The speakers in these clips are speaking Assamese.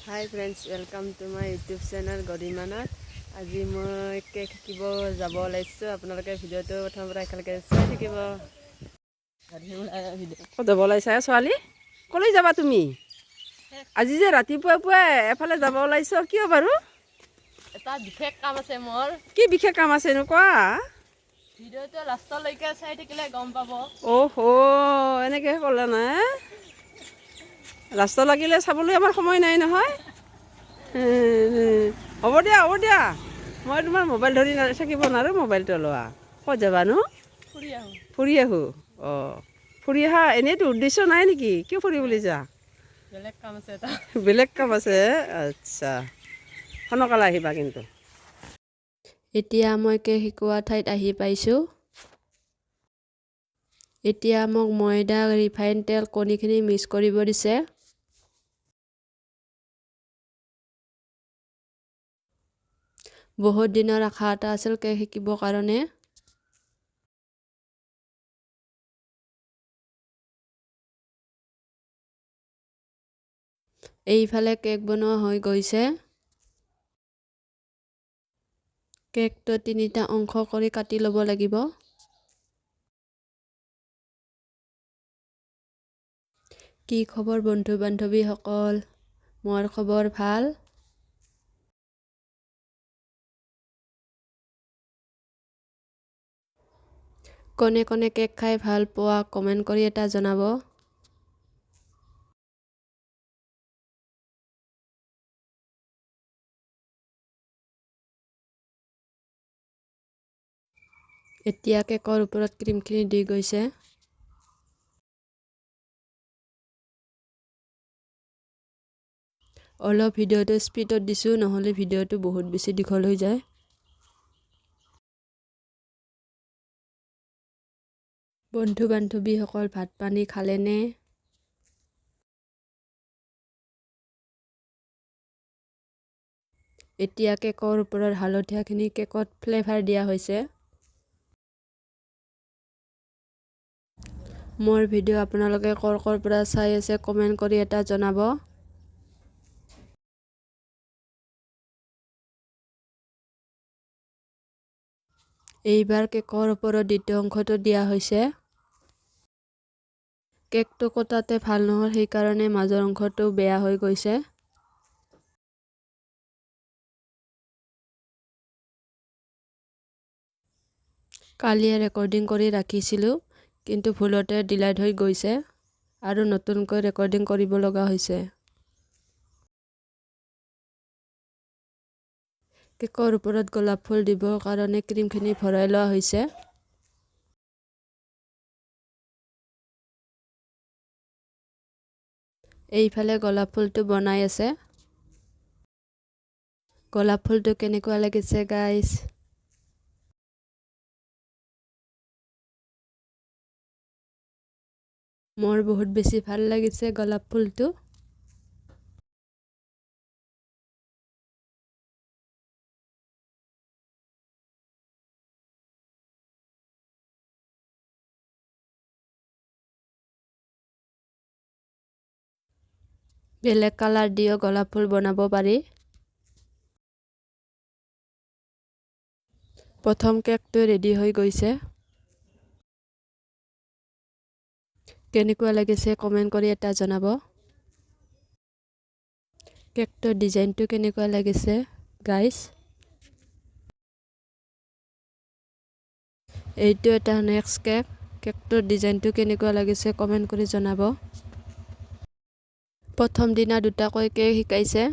Hi friends, welcome to my YouTube channel Godimanat. আজি মই কেক শিকিব যাব ওলাইছো আপোনালোকে ভিডিওটো প্ৰথমৰ পৰা একেলগে চাই থাকিব। ক'ত যাব ওলাইছা ছোৱালী? ক'লৈ যাবা তুমি? আজি যে ৰাতিপুৱা এফালে যাব ওলাইছ কিয় বাৰু? এটা বিশেষ কাম আছে মোৰ। কি বিশেষ কাম আছে নো কোৱা? ভিডিওটো লাষ্টলৈকে চাই থাকিলে গম পাব। ওহো এনেকৈ ক'লে না? লাষ্ট লাগিলে চাবলৈ আমাৰ সময় নাই নহয়। হ'ব দিয়া মই তোমাৰ মোবাইল ধৰি থাকিব নোৱাৰোঁ, মোবাইলটো লোৱা। ক'ত যাবানো? ফুৰি আহোঁ। অঁ ফুৰি আহা এনেইতো উদ্দেশ্য নাই নেকি? কিয় ফুৰি বুলি যোৱা? বেলেগ কাম আছে এটা। বেলেগ কাম আছে? আচ্ছা সোনকালে আহিবা কিন্তু। এতিয়া মই কেক শিকোৱা ঠাইত আহি পাইছোঁ। এতিয়া মোক ময়দা, ৰিফাইন তেল, কণীখিনি মিক্স কৰিব দিছে। বহুত দিনৰ আশা এটা আছিল কেক শিকিবৰ কাৰণে। এইফালে কেক বনোৱা হৈ গৈছে। কেকটো 3টা অংশ কৰি কাটি ল'ব লাগিব। কি খবৰ বন্ধু বান্ধৱীসকল? মোৰ খবৰ ভাল। কোনে কোনে কেক খাই ভাল পোৱা কমেণ্ট কৰি এটা জনাব। এতিয়া কেকৰ ওপৰত ক্ৰীমখিনি দি গৈছে। অলপ ভিডিওটো স্পীডত দিছোঁ, নহ'লে ভিডিওটো বহুত বেছি দীঘল হৈ যায়। বন্ধু বান্ধৱীসকল ভাত পানী খালেনে? এতিয়া কেকৰ ওপৰত হালধীয়াখিনি কেকত ফ্লেভাৰ দিয়া হৈছে। মোৰ ভিডিঅ' আপোনালোকে ক'ৰ পৰা চাই আছে কমেণ্ট কৰি এটা জনাব। এইবাৰ কেকৰ ওপৰত দ্বিতীয় অংশটো দিয়া হৈছে। কেকটো কটাতে ভাল নহ'ল, সেইকাৰণে মাজৰ অংশটো বেয়া হৈ গৈছে। কালিয়ে ৰেকৰ্ডিং কৰি ৰাখিছিলোঁ, কিন্তু ভুলতে ডিলিট হৈ গৈছে আৰু নতুনকৈ ৰেকৰ্ডিং কৰিব লগা হৈছে। কেকৰ ওপৰত গোলাপ ফুল দিবৰ কাৰণে ক্ৰীমখিনি ভৰাই লোৱা হৈছে। এইফালে গোলাপ ফুলটো বনাই আছে। গোলাপ ফুলটো কেনেকুৱা লাগিছে গাইজ? মোৰ বহুত বেছি ভাল লাগিছে গোলাপ ফুলটো। বেলেগ কালাৰ দিও গোলাপ ফুল বনাব পাৰি। প্ৰথম কেকটো ৰেডি হৈ গৈছে। কেনেকুৱা লাগিছে কমেণ্ট কৰি এটা জনাব। কেকটোৰ ডিজাইনটো কেনেকুৱা লাগিছে গাইজ? এইটো এটা নেক্সট কেক। কেকটোৰ ডিজাইনটো কেনেকুৱা লাগিছে কমেণ্ট কৰি জনাব। প্ৰথম দিনা দুটাকৈ কেক শিকাইছে।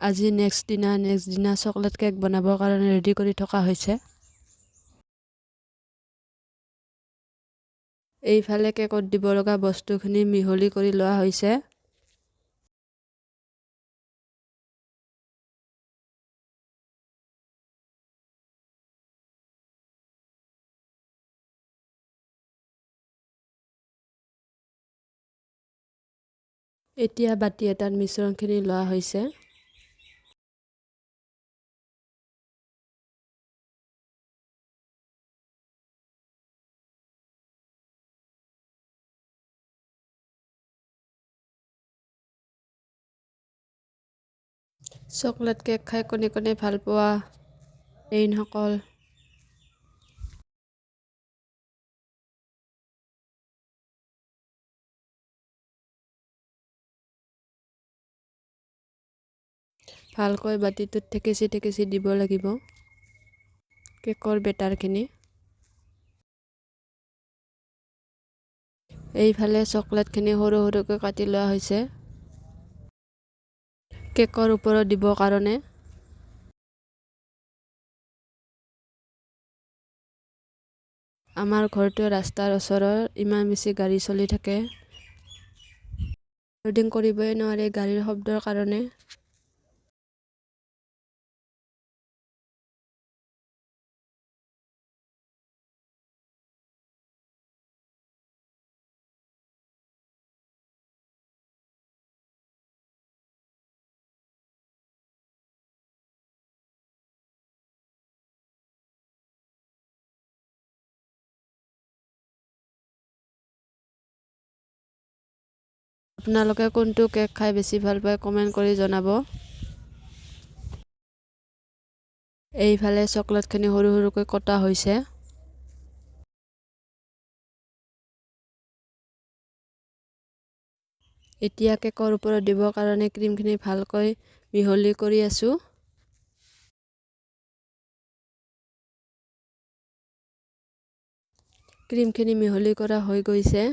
আজি নেক্সট দিনা চকলেট কেক বনাবৰ কাৰণে ৰেডি কৰি থকা হৈছে। এইফালে কেকত দিব লগা বস্তুখিনি মিহলি কৰি লোৱা হৈছে। এতিয়া বাতি এটাত মিশ্ৰণখিনি লোৱা হৈছে। চকলেট কেক খাই কোনে কোনে ভাল পোৱা এইসকল ভালকৈ বাতিটোত ঠেকেচি ঠেকেচি দিব লাগিব কেকৰ বেটাৰখিনি। এইফালে চকলেটখিনি সৰু সৰুকৈ কাটি লোৱা হৈছে কেকৰ ওপৰত দিবৰ কাৰণে। আমাৰ ঘৰটো ৰাস্তাৰ ওচৰত, ইমান বেছি গাড়ী চলি থাকে, ৰেকৰ্ডিং কৰিবই নোৱাৰি গাড়ীৰ শব্দৰ কাৰণে। আপোনালোকে কোনটো কেক খাই বেছি ভাল পায় কমেণ্ট কৰি জনাব। এইফালে চকলেটখিনি সৰু সৰুকৈ কটা হৈছে। এতিয়া কেকৰ ওপৰত দিবৰ কাৰণে ক্ৰীমখিনি ভালকৈ মিহলি কৰি আছোঁ। ক্ৰীমখিনি মিহলি কৰা হৈ গৈছে।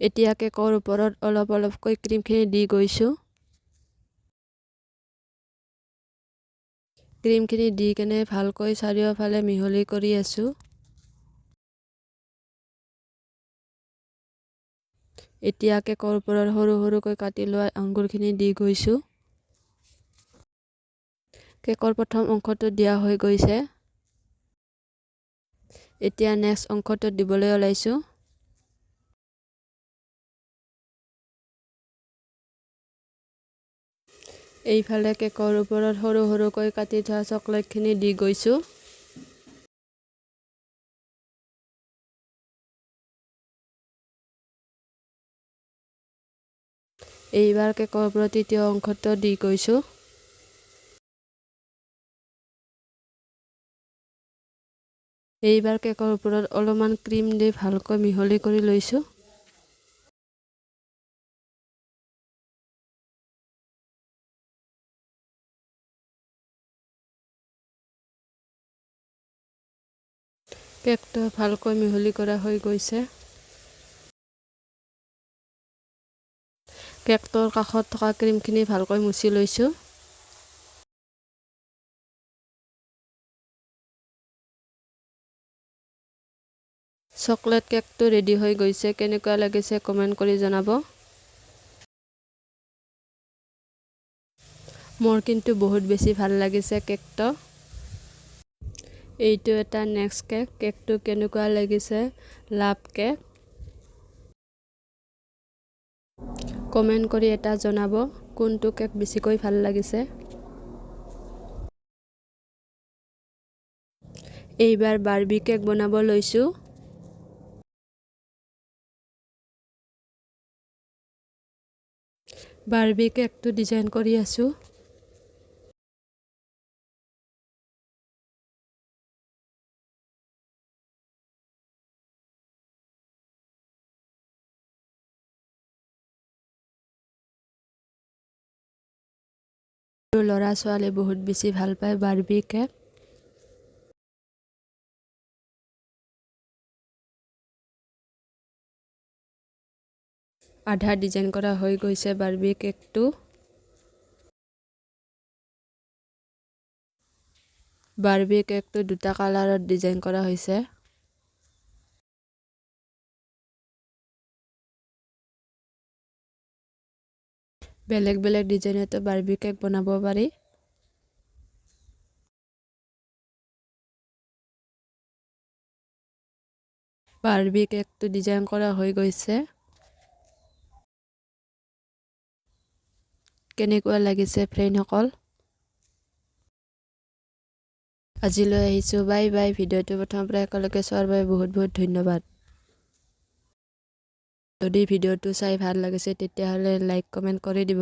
এতিয়া কেকৰ ওপৰত অলপ অলপকৈ ক্ৰীমখিনি দি গৈছোঁ। ক্ৰীমখিনি দি কেনে ভালকৈ চাৰিওফালে মিহলি কৰি আছোঁ। এতিয়া কেকৰ ওপৰত সৰু সৰুকৈ কাটি লোৱা আঙুৰখিনি দি গৈছোঁ। কেকৰ প্ৰথম অংশটো দিয়া হৈ গৈছে। এতিয়া নেক্সট অংশটো দিবলৈ ওলাইছোঁ। এইফালে কেকৰ ওপৰত সৰু সৰুকৈ কাটি থোৱা চকলেটখিনি দি গৈছোঁ। এইবাৰ কেকৰ ওপৰত তৃতীয় অংশটো দি গৈছোঁ। এইবাৰ কেকৰ ওপৰত অলপমান ক্ৰীম দি ভালকৈ মিহলি কৰি লৈছোঁ। কেকটো ভালকৈ মিহলি কৰা হৈ গৈছে। কেকটোৰ কাষত থকা ক্ৰীমখিনি ভালকৈ মুছি লৈছোঁ। চকলেট কেকটো ৰেডি হৈ গৈছে। কেনেকুৱা লাগিছে কমেণ্ট কৰি জনাব। মোৰ কিন্তু বহুত বেছি ভাল লাগিছে কেকটো। এইটো এটা নেক্সট কেক। কেকটো কেনেকুৱা লাগিছে লাভ কেক কমেণ্ট কৰি এটা জনাব কোনটো কেক বেছিকৈ ভাল লাগিছে। এইবাৰ বাৰ্বি কেক বনাব লৈছোঁ। বাৰ্বি কেকটো ডিজাইন কৰি আছোঁ। ল'ৰা ছোৱালী বহুত বেছি ভাল পায় বাৰ্বি কেক। আধা ডিজাইন কৰা হৈ গৈছে বাৰ্বি কেকটো। বাৰ্বি কেকটো দুটা কালাৰত ডিজাইন কৰা হৈছে। বেলেগ বেলেগ ডিজাইনতো বাৰ্বি কেক বনাব পাৰি। বাৰ্বি কেকটো ডিজাইন কৰা হৈ গৈছে। কেনেকুৱা লাগিছে ফ্ৰেণ্ডসকল। আজিলৈ আহিছোঁ। Bye bye. ভিডিঅ'টো প্ৰথমৰ পৰা একেলগে চোৱাৰ বাবে বহুত বহুত ধন্যবাদ। যদি ভিডিঅ'টো চাই ভাল লাগিছে তেতিয়াহ'লে লাইক কমেণ্ট কৰি দিব।